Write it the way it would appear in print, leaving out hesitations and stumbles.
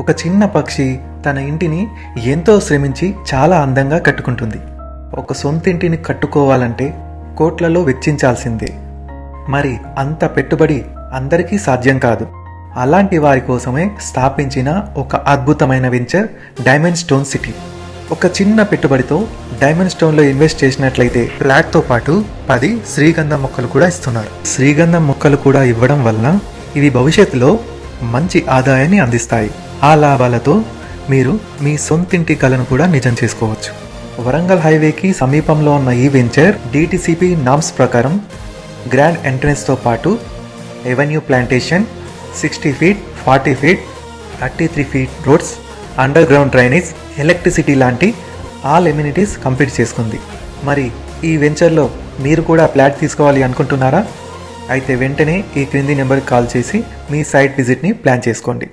ఒక చిన్న పక్షి తన ఇంటిని ఎంతో శ్రమించి చాలా అందంగా కట్టుకుంటుంది. ఒక సొంతింటిని కట్టుకోవాలంటే కోట్లలో వెచ్చించాల్సిందే. మరి అంత పెట్టుబడి అందరికీ సాధ్యం కాదు. అలాంటి వారి కోసమే స్థాపించిన ఒక అద్భుతమైన వెంచర్ డైమండ్ స్టోన్ సిటీ. ఒక చిన్న పెట్టుబడితో డైమండ్ స్టోన్లో ఇన్వెస్ట్ చేసినట్లయితే ఫ్లాట్తో పాటు 10 శ్రీగంధం మొక్కలు కూడా ఇస్తున్నారు. శ్రీగంధం మొక్కలు కూడా ఇవ్వడం వల్ల ఇవి భవిష్యత్తులో మంచి ఆదాయాన్ని అందిస్తాయి. ఆ లాభాలతో మీరు మీ సొంతింటి కలను కూడా నిజం చేసుకోవచ్చు. వరంగల్ హైవేకి సమీపంలో ఉన్న ఈ వెంచర్ DTCP నామ్స్ ప్రకారం గ్రాండ్ ఎంట్రన్స్తో పాటు avenue plantation, 60 feet, 40 feet, 33 feet roads, under ground drainage, electricity లాంటి ఆల్ ఎమ్యూనిటీస్ కంప్లీట్ చేసుకుంది. మరి ఈ వెంచర్లో మీరు కూడా ఫ్లాట్ తీసుకోవాలి అనుకుంటున్నారా? అయితే వెంటనే ఈ క్రింది నెంబర్కి కాల్ చేసి మీ సైట్ విజిట్ని ప్లాన్ చేసుకోండి.